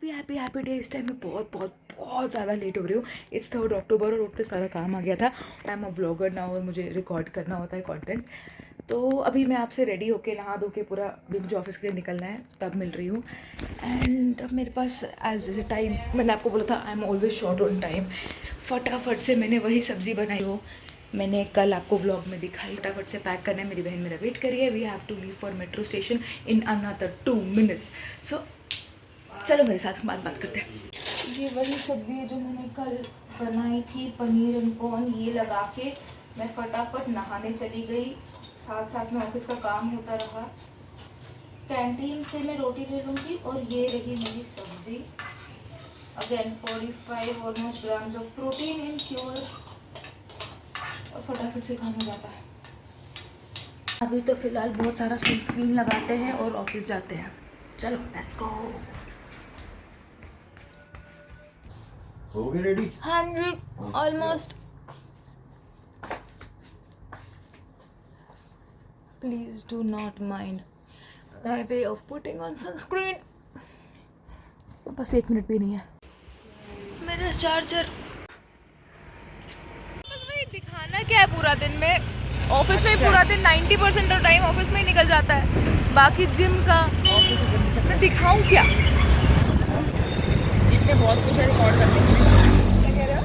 Happy day. इस time में बहुत बहुत बहुत ज़्यादा लेट हो रही हूँ। इट्स 3 अक्टूबर और उठते सारा काम आ गया था। आई एम अ व्लॉगर ना और मुझे रिकॉर्ड करना होता है कंटेंट। तो अभी मैं आपसे रेडी होके नहा धो के पूरा अभी मुझे ऑफिस के लिए निकलना है, तब मिल रही हूँ। एंड अब मेरे पास एज जैसे टाइम मैंने आपको बोला था, आई am always short on time. फटाफट से मैंने वही सब्ज़ी बनाई हो मैंने कल आपको व्लॉग में दिखाई। फटाफट से पैक करना है, मेरी बहन मेरा वेट करिए। We have to leave for metro station in another 2 minutes। So चलो मेरे साथ बात करते हैं। ये वही सब्ज़ी है जो मैंने कल बनाई थी, पनीर एंड कॉर्न। ये लगा के मैं फटाफट नहाने चली गई, साथ साथ में ऑफिस का काम होता रहा। कैंटीन से मैं रोटी ले लूँगी और ये रही मेरी सब्ज़ी। Again 45 almost grams of protein in pure, और फटाफट से काम हो जाता है। अभी तो फ़िलहाल बहुत सारा सनस्क्रीन लगाते हैं और ऑफिस जाते हैं। चलो लेट्स गो। हो गए रेडी? हाँ जी, almost. Please do not mind my way of putting on sunscreen. बस 1 मिनट भी नहीं है। मेरा चार्जर बस वही दिखाना क्या है पूरा दिन में। ऑफिस में पूरा दिन 90% ऑफ टाइम ऑफिस में ही निकल जाता है। बाकी जिम का मैं दिखाऊं क्या? जिम में बहुत कुछ है रिकॉर्ड करने के लिए। क्या कह रहे हो?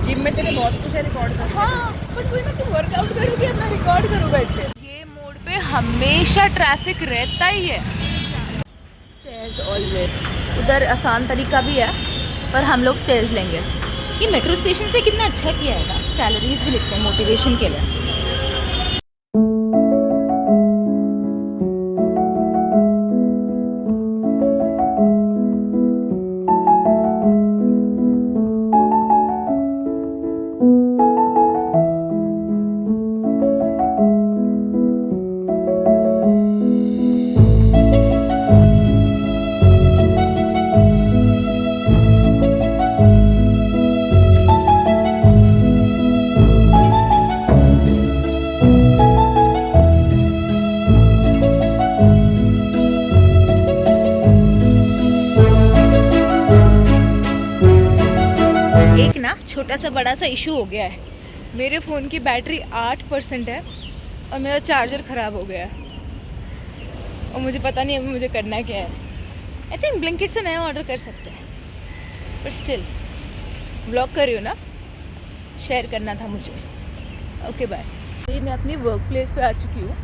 जिम में तेरे बहुत कुछ है रिकॉर्ड करने के लिए। हाँ, बट कोई ना तुम वर्कआउट करोगी, अपना रिकॉर्ड करो बैठ के। ये मोड़ पे हमेशा ट्रैफिक रहता ही है। Stairs always. उधर आसान तरीका भी है पर हम लोग स्टेयर्स लेंगे। ये मेट्रो स्टेशन से कितना अच्छा किया है ना, कैलोरीज भी लिखते हैं मोटिवेशन के लिए। एक ना छोटा सा बड़ा सा इशू हो गया है। मेरे फ़ोन की बैटरी 8% है और मेरा चार्जर ख़राब हो गया है और मुझे पता नहीं अभी मुझे करना क्या है। आई थिंक ब्लिंकिट से नया ऑर्डर कर सकते हैं, बट स्टिल व्लॉग कर रही हो ना, शेयर करना था मुझे। Okay bye. ये मैं अपनी वर्क प्लेस पे आ चुकी हूँ।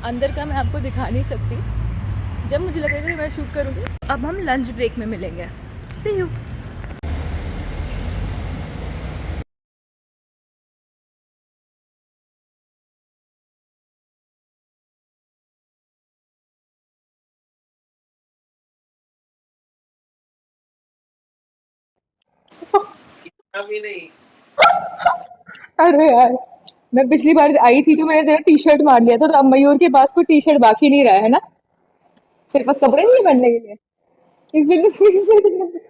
अंदर का मैं आपको दिखा नहीं सकती, जब मुझे लगेगा कि मैं शूट करूँगी। अब हम लंच ब्रेक में मिलेंगे। सी यू। अभी नहीं। अरे यार, मैं पिछली बार आई थी तो मैंने तेरा टी शर्ट मार लिया था, तो अब मयूर के पास कोई टी शर्ट बाकी नहीं रहा है ना। तेरे पास कपड़े नहीं है पहनने के लिए।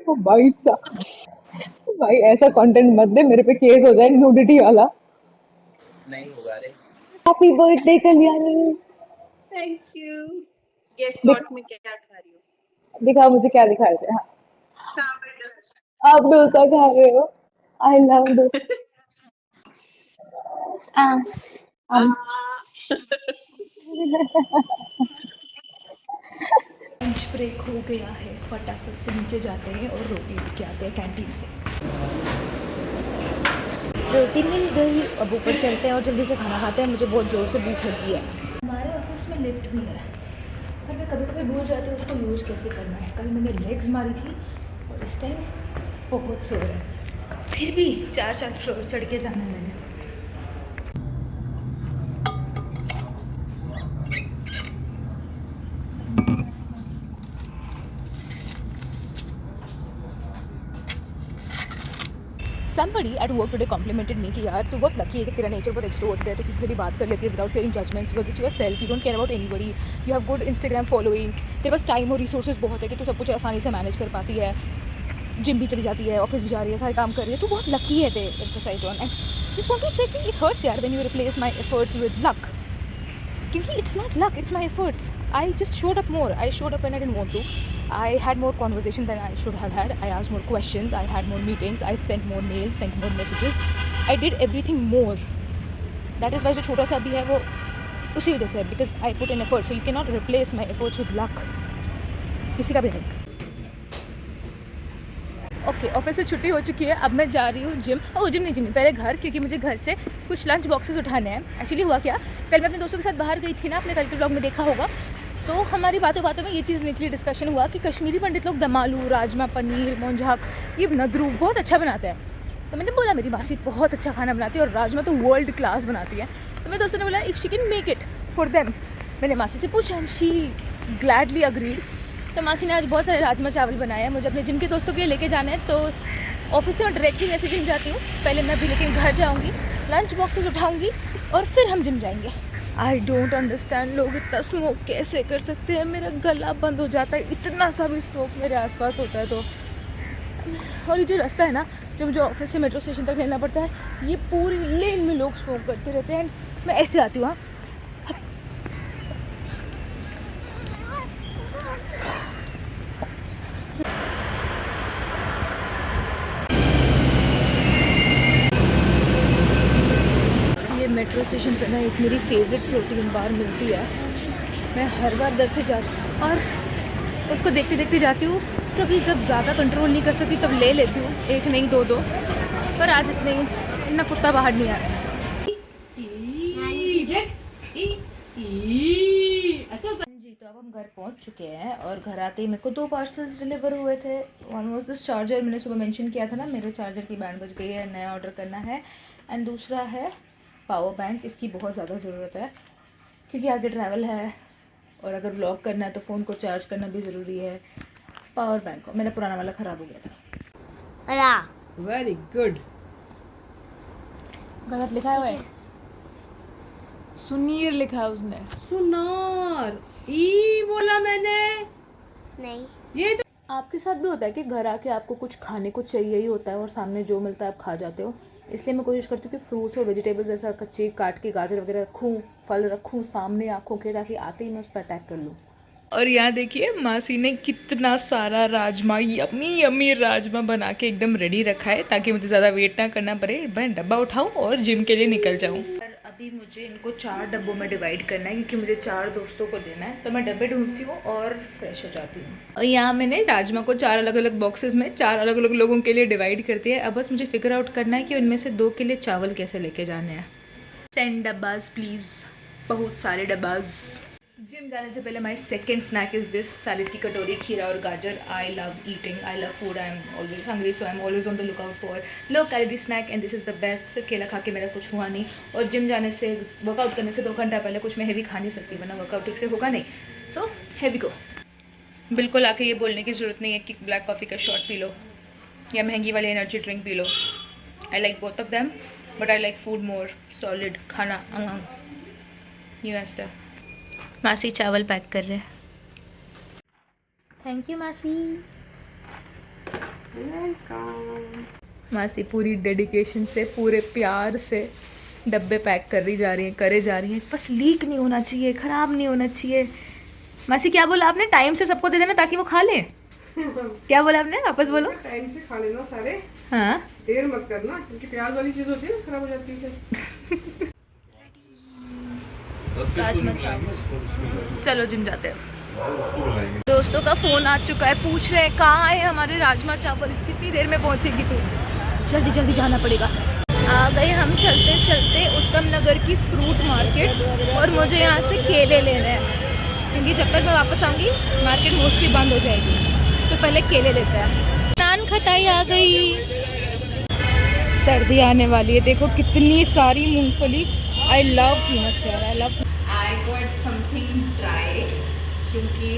ओ भाई साहब, भाई ऐसा कंटेंट मत दे, मेरे पे केस हो जाए न्यूडिटी वाला। नहीं होगा रे। Happy birthday Kalyani. Thank you. Guess दिख, व्हाट मैं क्या खा रही हूँ? दिखा मुझे क्या दिखा रहे थे। हाँ, सावरडो। आप डोसा खा रहे हो। I love dosa. हाँ, हम लंच ब्रेक हो गया है, फटाफट से नीचे जाते हैं और रोटी लेके आते हैं कैंटीन से। रोटी मिल गई, अब ऊपर चलते हैं और जल्दी से खाना खाते हैं। मुझे बहुत ज़ोर से भूख लगी है। हमारे ऑफिस में लिफ्ट भी है, पर मैं कभी कभी भूल जाती हूँ उसको यूज़ कैसे करना है। कल मैंने लेग्स मारी थी और इस टाइम बहुत जोर है, फिर भी 4 फ्लोर चढ़ के जाना है मैंने। Somebody at work today complimented me कि यार तू बहुत लकी है कि तेरा नेचर बहुत एक्सट्रोवर्टेड है, तो किसी से भी बात कर लेती है without fearing judgments. You are just yourself, you don't care about anybody, you have good Instagram following, तेरे पास टाइम और रिसोर्सेज बहुत है कि तू सब कुछ आसानी से मैनेज कर पाती है। जिम भी चली जाती है, ऑफिस भी जा रही है, सारे काम कर रही है, तू बहुत लकी है। They emphasized on and just want to say कि इट हर्ट्स यार when you replace my efforts with luck, क्योंकि it's not luck, it's my efforts. I just showed up more, I showed up when I didn't want to. I had more conversation than I should have had. I asked more questions. I had more meetings. I sent more mails, sent more messages. I did everything more. That is why जो छोटा सा भी है वो उसी वजह से है, because I put in effort. So you cannot replace my efforts with luck. किसी का भी नहीं. ओके, ऑफिस से छुट्टी हो चुकी है. अब मैं जा रही हूँ जिम. जिम नहीं, पहले घर, क्योंकि मुझे घर से कुछ लंच बॉक्सेस उठाने हैं. एक्चुअली हुआ क्या, कल मैं अपने दोस्तों के साथ बाहर गई थी ना, आपने कल के ब्लॉग में देखा होगा. तो हमारी बातों में ये चीज़ निकली, डिस्कशन हुआ कि कश्मीरी पंडित लोग दम आलू, राजमा, पनीर, मोंझाक, ये नदरू बहुत अच्छा बनाते हैं. तो मैंने बोला मेरी मासी बहुत अच्छा खाना बनाती है और राजमा तो वर्ल्ड क्लास बनाती है. तो मेरे दोस्तों ने बोला if she can make it for them. मैंने मासी से पूछा एंड शी ग्लैडली अग्रीड. तो मासी ने आज बहुत सारे राजमा चावल बनाए हैं. मुझे अपने जिम के दोस्तों के लिए लेके जाना है, तो ऑफिस से मैं डायरेक्टली वैसे जिम जाती हूँ. पहले मैं भी लेकिन घर जाऊँगी, लंच बॉक्सेस उठाऊँगी और फिर हम जिम जाएंगे. आई डोंट अंडरस्टैंड, लोग इतना स्मोक कैसे कर सकते हैं. मेरा गला बंद हो जाता है, इतना सा भी स्मोक मेरे आसपास होता है. तो और ये जो रास्ता है ना, जो मुझे ऑफिस से मेट्रो स्टेशन तक लेना पड़ता है, ये पूरी लेन में लोग स्मोक करते रहते हैं. मैं ऐसे आती हूँ. मेट्रो स्टेशन पर ना एक मेरी फेवरेट प्रोटीन बार मिलती है. मैं हर बार दर से जाती हूँ और उसको देखते देखते जाती हूँ. कभी जब ज़्यादा कंट्रोल नहीं कर सकती तब ले लेती हूँ, एक नहीं दो, पर आज इतना कुत्ता बाहर नहीं आ रहा है. जी, तो अब हम घर पहुँच चुके हैं और घर आते ही मेरे को 2 पार्सल्स डिलीवर हुए थे. वन वॉज दिस चार्जर, मैंने सुबह मेंशन किया था ना, मेरे चार्जर की बैंड बज गई है, नया ऑर्डर करना है. एंड दूसरा है पावर बैंक. इसकी बहुत ज़्यादा ज़रूरत है क्योंकि आगे ट्रैवल है और अगर व्लॉग करना है तो फ़ोन को चार्ज करना भी ज़रूरी है. पावर बैंक को मेरा पुराना वाला ख़राब हो गया था. Very good. गलत लिखा हुआ है, सुनीर लिखा है उसने. सुनार ई बोला मैंने. नहीं, ये तो आपके साथ भी होता है कि घर आके आपको कुछ खाने को चाहिए ही होता है और सामने जो मिलता है आप खा जाते हो. इसलिए मैं कोशिश करती हूँ कि फ्रूट्स और वेजिटेबल्स ऐसा कच्चे काट के, गाजर वगैरह रखूँ, फल रखूँ सामने आँखों के, ताकि आते ही मैं उस पर अटैक कर लूँ. और यहाँ देखिए मासी ने कितना सारा राजमा, यम्मी यम्मी राजमा बना के एकदम रेडी रखा है ताकि मुझे ज़्यादा वेट ना करना पड़े. मैं डब्बा उठाऊँ और जिम के लिए निकल जाऊँ. अभी मुझे इनको 4 डब्बों में डिवाइड करना है क्योंकि मुझे 4 दोस्तों को देना है. तो मैं डब्बे ढूंढती हूँ और फ्रेश हो जाती हूँ. और यहाँ मैंने राजमा को 4 अलग अलग बॉक्सेस में 4 अलग अलग लोगों के लिए डिवाइड कर दिया है. अब बस मुझे फिगर आउट करना है कि उनमें से 2 के लिए चावल कैसे लेके जाने हैं. सेंड डब्बाज प्लीज़, बहुत सारे डब्बाज. जिम जाने से पहले my second snack is this salad की कटोरी, खीरा और गाजर. I love eating, I love food, I am always hungry, so I am always on the look out for low calorie snack and this is the best. सिर्फ केला खा के मेरा कुछ हुआ नहीं. और जिम जाने से, वर्कआउट करने से 2 घंटा पहले कुछ मैं हेवी खा नहीं सकती, वरना वर्कआउट ठीक से होगा नहीं. सो हेवी को बिल्कुल आके ये बोलने की ज़रूरत नहीं है कि ब्लैक कॉफ़ी का शॉट पी लो या महंगी वाली energy drink P low. I like both of them but I like food more. Solid खाना ये बेस्ट है. मासी चावल पैक कर रहे हैं. थैंक यू मासी. मासी पूरी डेडिकेशन से, पूरे प्यार से डब्बे पैक करे जा रही हैं. बस लीक नहीं होना चाहिए, ख़राब नहीं होना चाहिए. मासी क्या बोला आपने, टाइम से सबको दे देना ताकि वो खा लें. क्या बोला आपने, वापस बोलो. टाइम से खा लेना सारे. हाँ, देर मत करना क्योंकि प्याज वाली चीज़ होती है ना, खराब हो जाती है. चलो जिम जाते हैं. दोस्तों का फ़ोन आ चुका है, पूछ रहे हैं कहाँ है हमारे राजमा चावल, कितनी देर में पहुँचेगी तू. जल्दी जल्दी जाना पड़ेगा. आ गए हम चलते चलते उत्तम नगर की फ्रूट मार्केट और मुझे यहाँ से केले लेने हैं क्योंकि जब तक मैं वापस आऊँगी मार्केट मोस्टली बंद हो जाएगी. तो पहले केले लेते हैं. नान खटाई आ गई. सर्दी आने वाली है, देखो कितनी सारी मूंगफली. आई लव पीनट्स यार, I love. I got something dry क्योंकि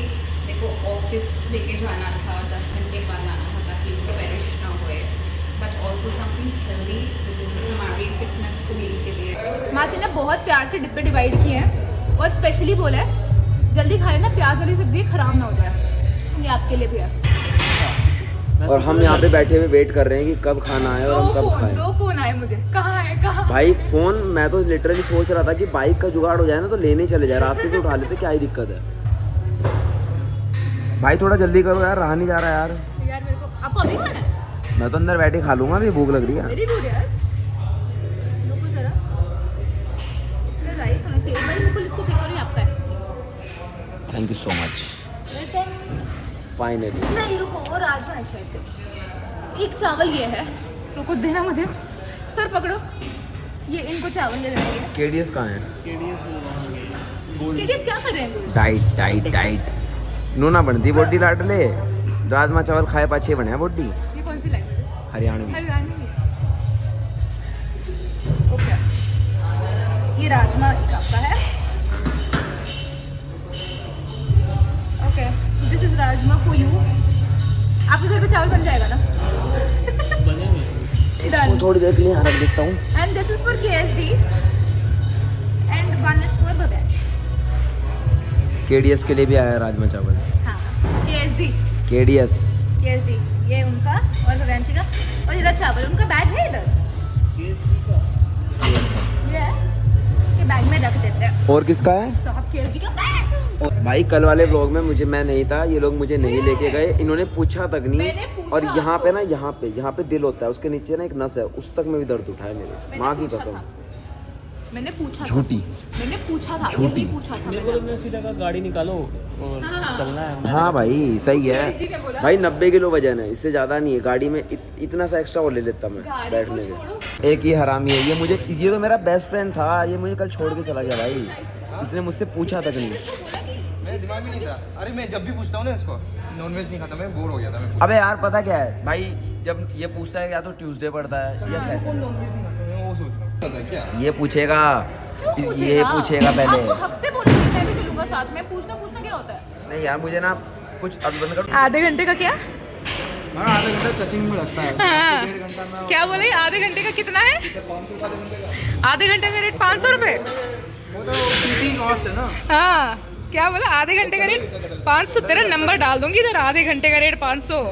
मेरे को ऑफिस लेके जाना था और 10 घंटे बाद आना था ताकि वो पेरिश ना होए. बट ऑल्सो समथिंग हेल्दी हमारी फिटनेस को लेने के लिए. मासी ने बहुत प्यार से डिब्बे डिवाइड किए हैं और स्पेशली बोला है जल्दी खा लेना, प्याज वाली सब्जी ख़राब ना हो जाए. ये आपके लिए भी है. और हम यहाँ पे बैठे हुए वेट कर रहे हैं कि कब खाना आए और हम कब खाएं. 2 फोन आए मुझे, कहाँ है कहाँ. भाई फोन, मैं तो लिटरली सोच रहा था कि बाइक का जुगाड़ हो जाए ना तो लेने चले जाए, रास्ते से उठा लेते, क्या ही दिक्कत है. भाई थोड़ा जल्दी करो यार, रहा नहीं जा रहा यार। यार मेरे को आपको अभी खाना है? मैं तो अंदर बैठे खा लूंगा, अभी भूख लग रही है। वेरी गुड यार। रुको जरा, इसमें राइस होना चाहिए भाई। बिल्कुल इसको चेक करो, ये आपका है। Thank you so much. Welcome. Finally. नहीं रुको, और राजमा है शायद से। एक चावल ये है, रुको देना मुझे। सर पकड़ो, ये इनको चावल दे देंगे। केडीएस कहाँ है? केडीएस क्या कर रहे हैं गोल्ड? डाइट डाइट डाइट नूना बनती बॉडी लाट ले। राजमा चावल खाए पाछे बने बॉडी। ये कौन सी लैंग्वेज है? हरियाणवी। हरियाणवी। ओके, ये राजमा आपका है। Okay, this is rajma for you. आपके घर पे चावल बन जाएगा ना? इसको थोड़ी देर के लिए यहाँ रख देता हूँ। And this is for KSD and one is for Bhavesh. KDS के लिए भी आया है राजमा चावल। हाँ, KSD, केडीएस। ये उनका और भवेश का। और इधर चावल, उनका बैग है इधर। ये बैग में रख देते हैं। और किसका है? सब KSD का बैग। भाई कल वाले व्लॉग में मैं नहीं था, ये लोग मुझे नहीं लेके गए, इन्होंने पूछा तक मैंने नहीं। पूछा और यहाँ पे तो। ना, यहाँ पे दिल होता है, उसके नीचे ना एक नस है, उस तक में भी दर्द उठा है मेरे, माँ की कसम। मैंने पूछा था। झूठी। मैंने पूछा था, झूठी। यही पूछा था मेरे को मैंने। तो सीधा कहा गाड़ी निकालो और चलना है। हाँ भाई सही KSD है ने बोला। भाई, 90 किलो वजन है, इससे ज़्यादा नहीं है। गाड़ी में इतना सा एक्स्ट्रा और ले लेता मैं गाड़ी बैठने को में। छोड़ो। एक ही हरामी है ये तो मेरा बेस्ट फ्रेंड था, ये मुझे कल छोड़ के चला गया भाई, इसने मुझसे पूछा तक नहीं। मेरे दिमाग में नहीं था। अरे मैं जब भी पूछता हूँ ना इसको, नॉनवेज नहीं खाता, मैं बोर हो गया था। मैं अबे यार पता क्या है भाई, जब ये पूछता है या तो ट्यूसडे पड़ता है या सैटरडे, नॉनवेज नहीं खाता, मैं वो सोच रहा हूँ। पता है क्या? ये पूछेगा क्यों ये पूछेगा पहले। आपको हक से बोलना है, मैं भी चलूंगा साथ में। पूछना क्या होता है? नहीं यार मुझे ना कुछ अभी बंद कर। आधे घंटे का क्या? आधा घंटा सचिन में लगता है। हाँ। 1.5 घंटा में क्या बोले? आधे घंटे का कितना है? 500 आधे घंटे का। आधे घंटे का रेट 500 रुपए। वो तो सीटिंग कॉस्ट है ना। हाँ, क्या बोला? आधे घंटे का रेट 500। तेरा नंबर डाल दूंगी इधर। आधे घंटे का रेट 500।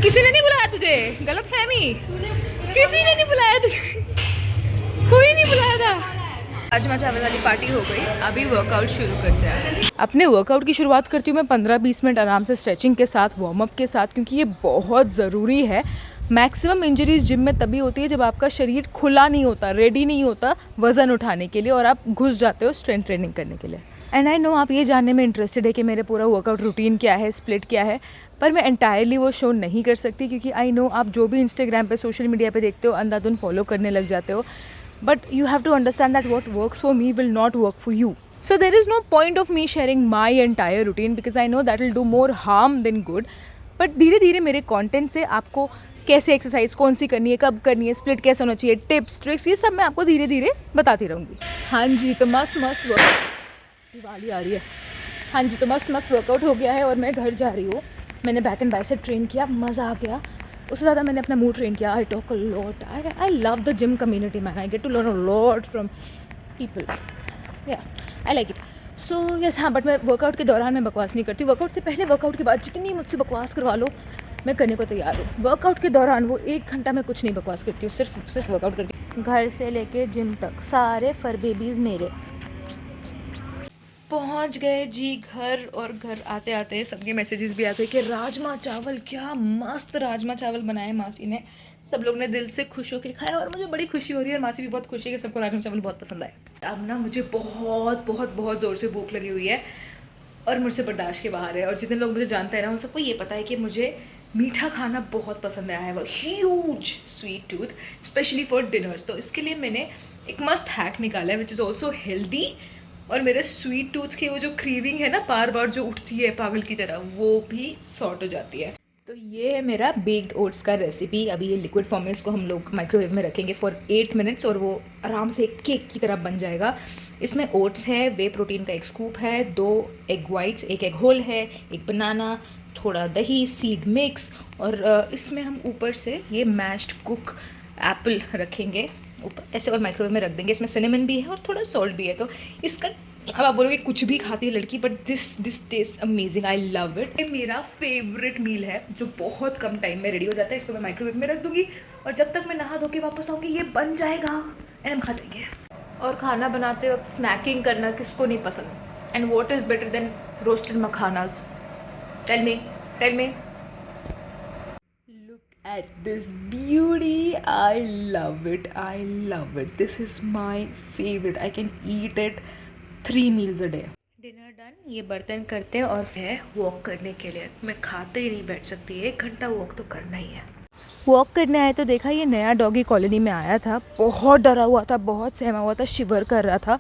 किसी ने नहीं बुलाया तुझे? गलत फहमी। किसी ने नहीं बुलाया तुझे, कोई नहीं बुलाया था। राजमा चावल वाली पार्टी हो गई, अभी वर्कआउट शुरू करते हैं। अपने वर्कआउट की शुरुआत करती हूँ मैं 15-20 मिनट आराम से स्ट्रेचिंग के साथ, वार्म अप के साथ, क्योंकि ये बहुत ज़रूरी है। मैक्सिमम इंजरीज जिम में तभी होती है जब आपका शरीर खुला नहीं होता, रेडी नहीं होता वज़न उठाने के लिए, और आप घुस जाते हो स्ट्रेंथ ट्रेनिंग करने के लिए। एंड आई नो आप ये जानने में इंटरेस्टेड है कि मेरे पूरा वर्कआउट रूटीन क्या है, स्प्लिट क्या है, पर मैं एंटायरली वो शो नहीं कर सकती, क्योंकि आई नो आप जो भी इंस्टाग्राम पे, सोशल मीडिया पे देखते हो, अंधाधुन फॉलो करने लग जाते हो। But you have to understand that what works for me will not work for you. So there is no point of me sharing my entire routine because I know that will do more harm than good. But धीरे धीरे मेरे content से आपको कैसे exercise कौन सी करनी है, कब करनी है, स्प्लिट कैसे होना चाहिए, टिप्स ट्रिक्स, ये सब मैं आपको धीरे धीरे बताती रहूँगी। हाँ जी, तो मस्त वर्कआउट, दिवाली आ रही है। हाँ जी, तो मस्त वर्कआउट हो गया है और मैं घर जा रही हूँ। मैंने बैक एंड बाइसेप ट्रेन किया, मज़ा आ गया। उससे ज़्यादा मैंने अपना मूड ट्रेन किया। I talk a lot, I love the gym community man, I get to learn a lot from people, yeah I like it. So yes, हाँ, बट मैं वर्कआउट के दौरान मैं बकवास नहीं करती। वर्कआउट से पहले, वर्कआउट के बाद जितनी मुझसे बकवास करवा लो मैं करने को तैयार हूँ। वर्कआउट के दौरान वो 1 घंटा मैं कुछ नहीं बकवास करती हूँ, सिर्फ वर्कआउट करती हूँ। घर से लेके जिम तक सारे फर बेबीज़ मेरे। पहुंच गए जी घर, और घर आते आते सबके मैसेजेस भी आ गए कि राजमा चावल, क्या मस्त राजमा चावल बनाए मासी ने। सब लोग ने दिल से खुश होकर खाया और मुझे बड़ी खुशी हो रही है, और मासी भी बहुत खुशी है कि सबको राजमा चावल बहुत पसंद आए। अब ना मुझे बहुत बहुत बहुत ज़ोर से भूख लगी हुई है और मुझसे बर्दाश्त के बाहर है। और जितने लोग मुझे जानते हैं ना, उन सबको ये पता है कि मुझे मीठा खाना बहुत पसंद है। I have a huge sweet tooth, specially for dinners. तो इसके लिए मैंने एक मस्त हैक निकाला है विच इज़ ऑल्सो हेल्दी, और मेरे स्वीट टूथ की वो जो क्रीविंग है ना, बार बार जो उठती है पागल की तरह, वो भी सॉर्ट हो जाती है। तो ये है मेरा बेक्ड ओट्स का रेसिपी। अभी ये लिक्विड फॉर्म में, इसको हम लोग माइक्रोवेव में रखेंगे फॉर 8 मिनट्स और वो आराम से एक केक की तरह बन जाएगा। इसमें ओट्स है, वे प्रोटीन का 1 स्कूप है, 2 एग वाइट्स, 1 एग होल है, 1 बनाना, थोड़ा दही, सीड मिक्स, और इसमें हम ऊपर से ये मैश्ड कुक एप्पल रखेंगे ऊपर ऐसे और माइक्रोवेव में रख देंगे। इसमें सिनेमन भी है और थोड़ा सॉल्ट भी है। तो इसका, अब आप बोलोगे कुछ भी खाती है लड़की, but this test amazing, I love it. ये मेरा फेवरेट मील है जो बहुत कम टाइम में रेडी हो जाता है। इसको मैं माइक्रोवेव में रख दूँगी और जब तक मैं नहा धो के वापस आऊँगी ये बन जाएगा एंड हम खा जाएंगे। और खाना बनाते वक्त स्नैकिंग करना किसको नहीं पसंद, and what is better than roasted makhanas. Tell me Look at this beauty. I love it. This is my favorite. I can eat it 3 meals a day. Dinner done. ये बर्तन करते हैं और फिर वॉक करने के लिए. मैं खाते ही नहीं बैठ सकती. 1 घंटा वॉक तो करना ही है. वॉक करने आए तो देखा ये नया डॉगी कॉलोनी में आया था. बहुत डरा हुआ था, बहुत सहमा हुआ था, शिवर कर रहा था.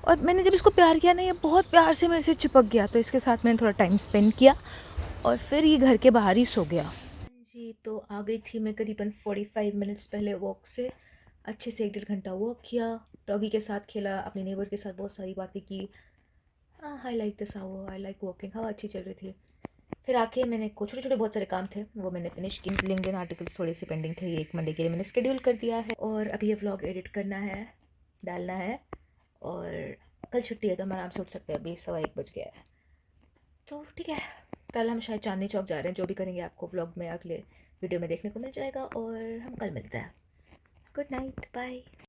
और मैंने जब इसको प्यार किया ना, ये बहुत प्यार से मेरे से चिपक गया. तो इसके साथ मैंने थोड़ा टाइम स्पेंड किया और फिर ये घर के बाहर ही सो गया. जी, तो आ गई थी मैं करीबन 45 मिनट्स पहले वॉक से. अच्छे से 1-1.5 घंटा वॉक किया, डॉगी के साथ खेला, अपने नेबर के साथ बहुत सारी बातें की. I like this how I like walking. हवा अच्छी चल रही थी. फिर आके मैंने को छोटे छोटे बहुत सारे काम थे वो मैंने फिनिश किया. लिंक्डइन आर्टिकल्स थोड़े से पेंडिंग थे, ये 1 मंडे के लिए मैंने शेड्यूल कर दिया है. और अभी ये व्लॉग एडिट करना है, डालना है. और कल छुट्टी है तो हम आराम से उठ सकते हैं. अभी 1:15 बज गया है. तो ठीक है, कल हम शायद चांदनी चौक जा रहे हैं. जो भी करेंगे आपको व्लॉग में अगले वीडियो में देखने को मिल जाएगा. और हम कल मिलते हैं. Good night, bye.